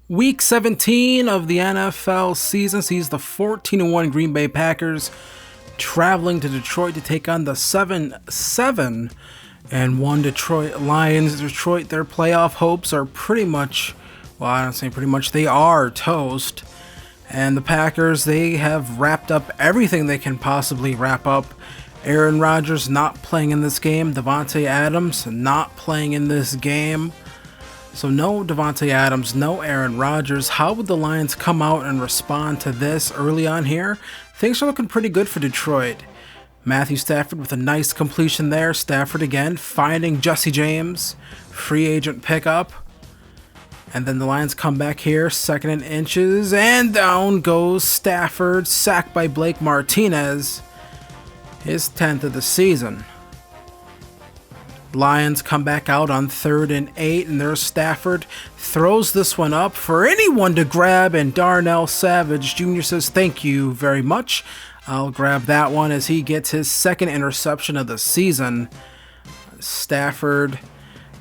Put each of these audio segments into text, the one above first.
Week 17 of the NFL season sees the 14-1 Green Bay Packers traveling to Detroit to take on the 7-7-1 Detroit Lions. Detroit, their playoff hopes are pretty much, well, I don't say pretty much, they are toast. And the Packers, they have wrapped up everything they can possibly wrap up. Aaron Rodgers not playing in this game. Davante Adams not playing in this game. So no Davante Adams, no Aaron Rodgers. How would the Lions come out and respond to this early on here? Things are looking pretty good for Detroit. Matthew Stafford with a nice completion there. Stafford again finding Jesse James. Free agent pickup. And then the Lions come back here, 2nd and inches, and down goes Stafford, sacked by Blake Martinez. His 10th of the season. Lions come back out on 3rd and 8, and there's Stafford. Throws this one up for anyone to grab, and Darnell Savage Jr. says, "Thank you very much. I'll grab that one," as he gets his 2nd interception of the season. Stafford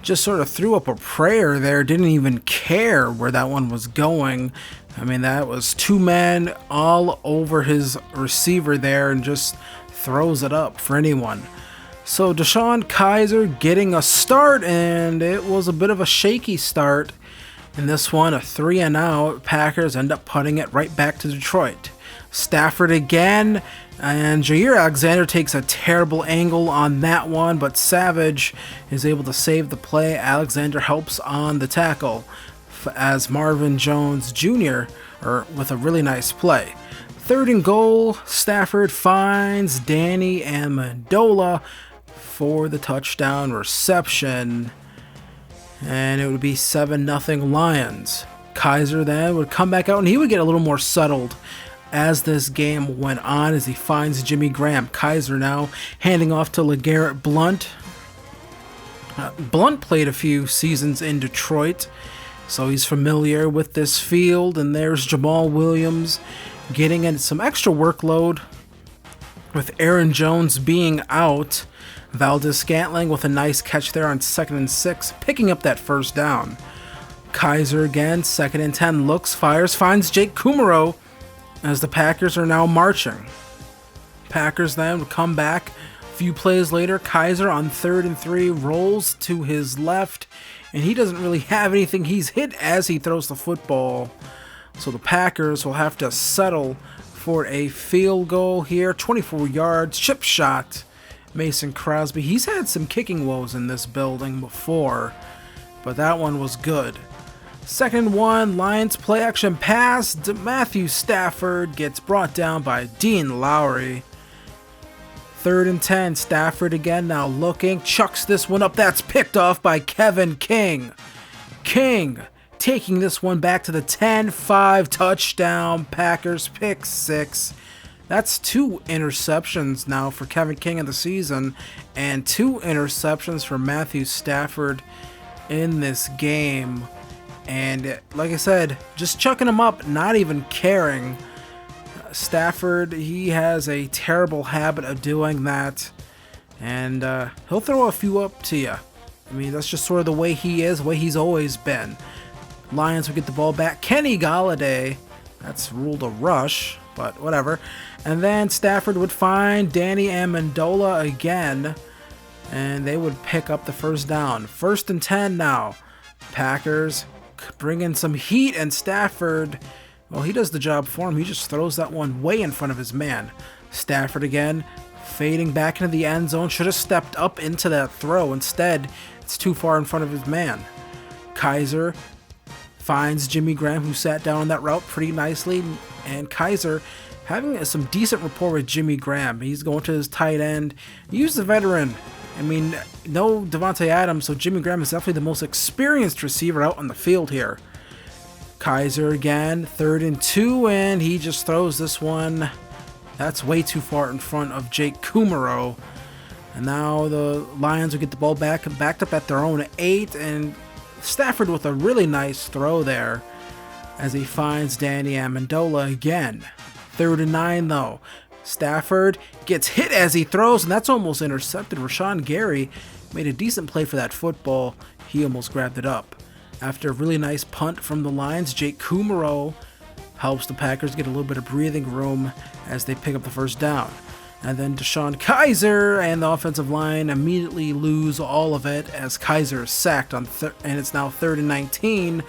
just sort of threw up a prayer there, didn't even care where that one was going. I mean, that was 2 men all over his receiver there and just throws it up for anyone. So DeShone Kizer getting a start, and it was a bit of a shaky start in this one, a 3-and-out. Packers end up putting it right back to Detroit. Stafford again, and Jair Alexander takes a terrible angle on that one, but Savage is able to save the play. Alexander helps on the tackle as Marvin Jones Jr. with a really nice play. 3rd and goal, Stafford finds Danny Amendola for the touchdown reception, and it would be 7-0 Lions. Kizer then would come back out, and he would get a little more settled as this game went on, as he finds Jimmy Graham. Kizer now handing off to LeGarrette Blount. Blount played a few seasons in Detroit, so he's familiar with this field. And there's Jamal Williams getting in some extra workload with Aaron Jones being out. Valdez-Scantling with a nice catch there on 2nd and 6, picking up that 1st down. Kizer again, 2nd and 10, looks, fires, finds Jake Kumerow, as the Packers are now marching. Packers then would come back a few plays later. Kizer on 3rd and 3 rolls to his left, and he doesn't really have anything. He's hit as he throws the football. So the Packers will have to settle for a field goal here. 24 yards, chip shot. Mason Crosby. He's had some kicking woes in this building before, but that one was good. 2nd and 1, Lions play action pass. Matthew Stafford gets brought down by Dean Lowry. 3rd and 10, Stafford again now looking, chucks this one up. That's picked off by Kevin King. King taking this one back to the 10-5 touchdown. Packers pick 6. That's 2 interceptions now for Kevin King in the season, and 2 interceptions for Matthew Stafford in this game. And like I said, just chucking them up, not even caring. Stafford, he has a terrible habit of doing that, and he'll throw a few up to you. I mean, that's just sort of the way he is, the way he's always been. Lions will get the ball back. Kenny Golladay, that's ruled a rush, but whatever. And then Stafford would find Danny Amendola again, and they would pick up the 1st down. 1st and 10 now. Packers bring in some heat, and Stafford, well, he does the job for him. He just throws that one way in front of his man. Stafford again, fading back into the end zone. Should have stepped up into that throw. Instead, it's too far in front of his man. Kizer finds Jimmy Graham, who sat down on that route pretty nicely, and Kizer having some decent rapport with Jimmy Graham. He's going to his tight end. He's the veteran. I mean, no Davante Adams, so Jimmy Graham is definitely the most experienced receiver out on the field here. Kizer again, 3rd and 2, and he just throws this one. That's way too far in front of Jake Kumerow. And now the Lions will get the ball backed up at their own 8, and Stafford with a really nice throw there as he finds Danny Amendola again. 3rd and 9 though. Stafford gets hit as he throws, and that's almost intercepted. Rashawn Gary made a decent play for that football. He almost grabbed it up. After a really nice punt from the Lions, Jake Kumaro helps the Packers get a little bit of breathing room as they pick up the first down. And then DeShone Kizer and the offensive line immediately lose all of it as Kizer is sacked and it's now 3rd and 19.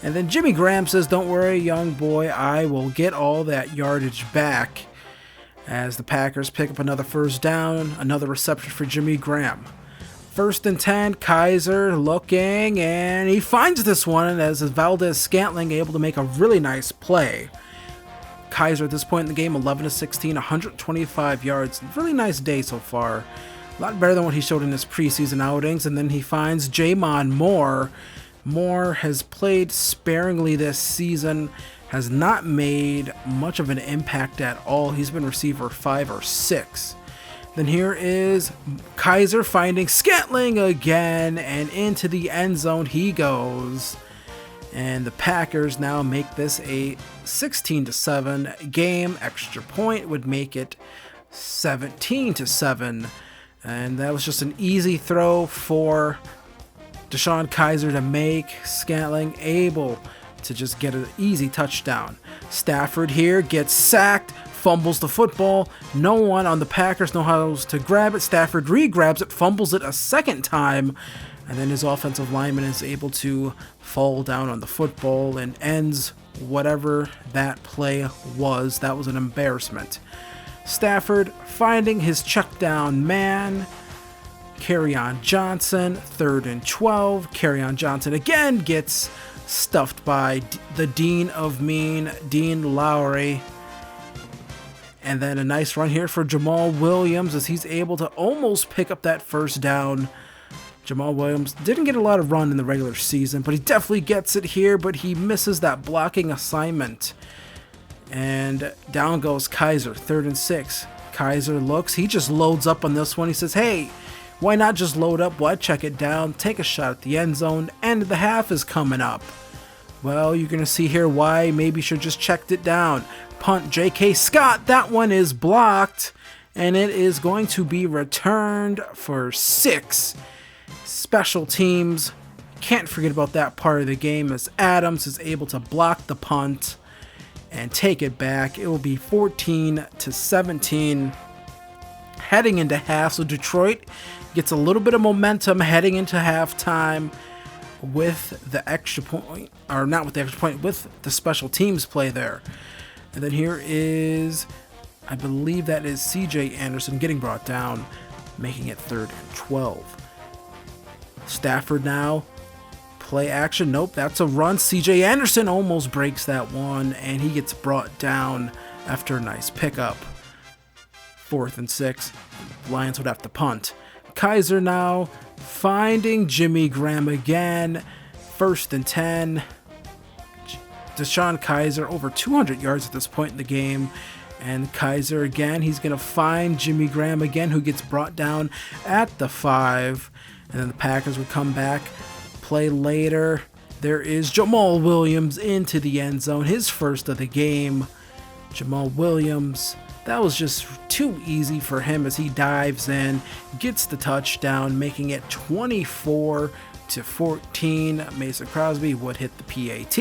And then Jimmy Graham says, "Don't worry, young boy, I will get all that yardage back." As the Packers pick up another first down, another reception for Jimmy Graham. 1st and 10, Kizer looking, and he finds this one as Valdez-Scantling able to make a really nice play. Kizer at this point in the game, 11-16, 125 yards. Really nice day so far. A lot better than what he showed in his preseason outings. And then he finds Jamon Moore. Moore has played sparingly this season, has not made much of an impact at all. He's been receiver 5 or 6. Then here is Kizer finding Scantling again, and into the end zone he goes. And the Packers now make this a 16-7 game. Extra point would make it 17-7. And that was just an easy throw for DeShone Kizer to make. Scantling able to just get an easy touchdown. Stafford here gets sacked, fumbles the football. No one on the Packers knows how to grab it. Stafford re-grabs it, fumbles it a second time. And then his offensive lineman is able to fall down on the football and ends whatever that play was. That was an embarrassment. Stafford finding his check down man. Kerryon Johnson, 3rd and 12. Kerryon Johnson again gets stuffed by the Dean of Mean, Dean Lowry. And then a nice run here for Jamal Williams as he's able to almost pick up that first down. Jamal Williams didn't get a lot of run in the regular season, but he definitely gets it here, but he misses that blocking assignment. And down goes Kizer, 3rd and 6. Kizer looks, he just loads up on this one. He says, "Hey, why not just load up? Why check it down, take a shot at the end zone, and the half is coming up." Well, you're going to see here why maybe should just checked it down. Punt J.K. Scott, that one is blocked, and it is going to be returned for 6. Special teams, can't forget about that part of the game as Adams is able to block the punt and take it back. It will be 14-17 heading into half. So Detroit gets a little bit of momentum heading into halftime with the extra point, or not with the extra point, with the special teams play there. And then here is, I believe that is CJ Anderson getting brought down, making it 3rd and 12. Stafford now, play action. Nope, that's a run. CJ Anderson almost breaks that one, and he gets brought down after a nice pickup. 4th and 6. Lions would have to punt. Kizer now finding Jimmy Graham again. 1st and 10. DeShone Kizer over 200 yards at this point in the game. And Kizer again, he's going to find Jimmy Graham again, who gets brought down at the 5. And then the Packers would come back, play later. There is Jamal Williams into the end zone, his first of the game. Jamal Williams, that was just too easy for him as he dives in, gets the touchdown, making it 24-14. Mason Crosby would hit the PAT.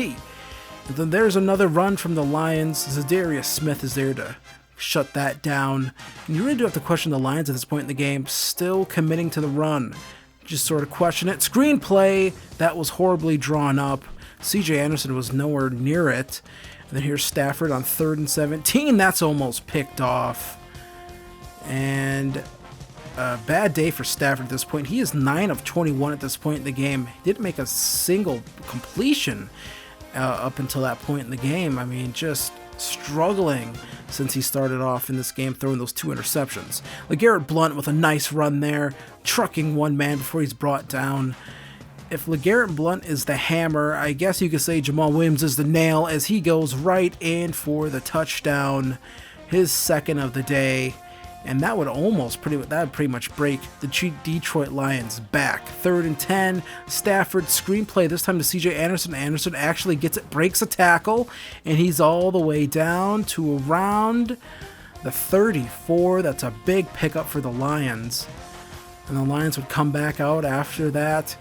And then there's another run from the Lions. Zadarius Smith is there to shut that down. And you really do have to question the Lions at this point in the game, still committing to the run. Just sort of question it. Screenplay, that was horribly drawn up. CJ Anderson was nowhere near it. And then here's Stafford on 3rd and 17. That's almost picked off. And a bad day for Stafford at this point. He is 9 of 21 at this point in the game. He didn't make a single completion up until that point in the game. I mean, just struggling since he started off in this game, throwing those 2 interceptions. LeGarrette Blount with a nice run there, trucking one man before he's brought down. If LeGarrette Blount is the hammer, I guess you could say Jamal Williams is the nail as he goes right in for the touchdown, his 2nd of the day. And that would pretty much break the Detroit Lions back. 3rd and 10, Stafford screenplay, this time to CJ Anderson. Anderson actually gets it, breaks a tackle, and he's all the way down to around the 34. That's a big pickup for the Lions. And the Lions would come back out after that.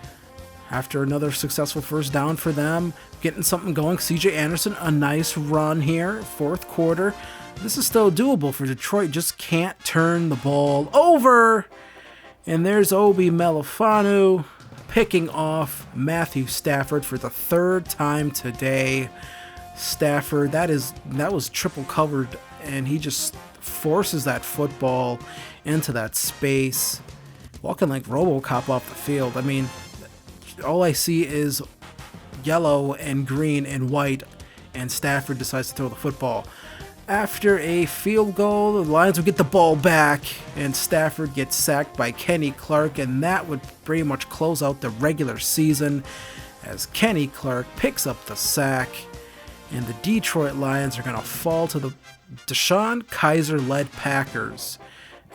after another successful first down for them, getting something going. CJ Anderson, a nice run here, fourth quarter. This is still doable for Detroit, just can't turn the ball over. And there's Obi Melifonwu picking off Matthew Stafford for the third time today. Stafford, that was triple covered, and he just forces that football into that space, walking like RoboCop off the field. I mean, all I see is yellow and green and white, and Stafford decides to throw the football. After a field goal, the Lions would get the ball back, and Stafford gets sacked by Kenny Clark, and that would pretty much close out the regular season as Kenny Clark picks up the sack, and the Detroit Lions are going to fall to the DeShone Kizer-led Packers.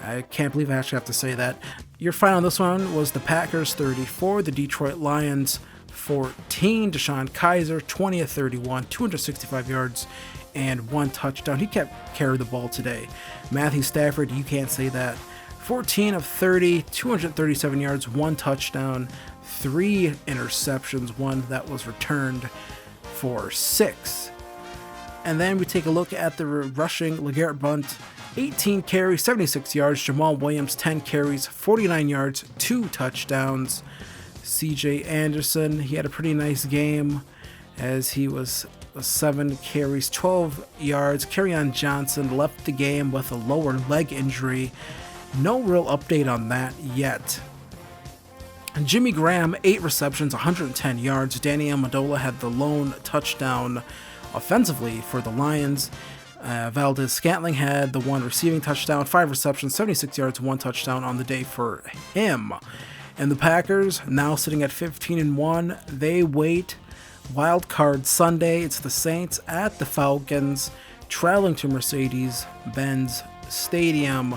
I can't believe I actually have to say that. Your final on this one was the Packers 34, the Detroit Lions 14. DeShone Kizer 20 of 31, 265 yards and 1 touchdown. He kept carrying the ball today. Matthew Stafford, you can't say that. 14 of 30, 237 yards, 1 touchdown, 3 interceptions, 1 that was returned for 6. And then we take a look at the rushing. LeGarrette Blount, 18 carries, 76 yards. Jamal Williams, 10 carries, 49 yards, 2 touchdowns. CJ Anderson, he had a pretty nice game as he was 7 carries, 12 yards. Kerryon Johnson left the game with a lower leg injury. No real update on that yet. Jimmy Graham, 8 receptions, 110 yards. Danny Amendola had the lone touchdown offensively for the Lions. Valdez-Scantling had the 1 receiving touchdown, 5 receptions, 76 yards, 1 touchdown on the day for him. And the Packers, now sitting at 15-1, they wait Wild Card Sunday. It's the Saints at the Falcons, traveling to Mercedes-Benz Stadium.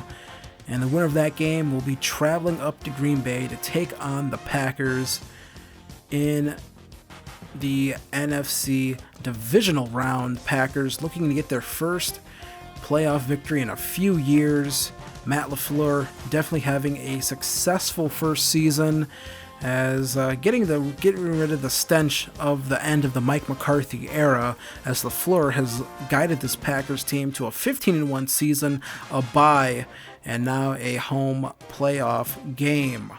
And the winner of that game will be traveling up to Green Bay to take on the Packers in the NFC divisional round. Packers looking to get their first playoff victory in a few years. Matt LaFleur definitely having a successful first season as getting rid of the stench of the end of the Mike McCarthy era, as LaFleur has guided this Packers team to a 15-1 season, a bye, and now a home playoff game.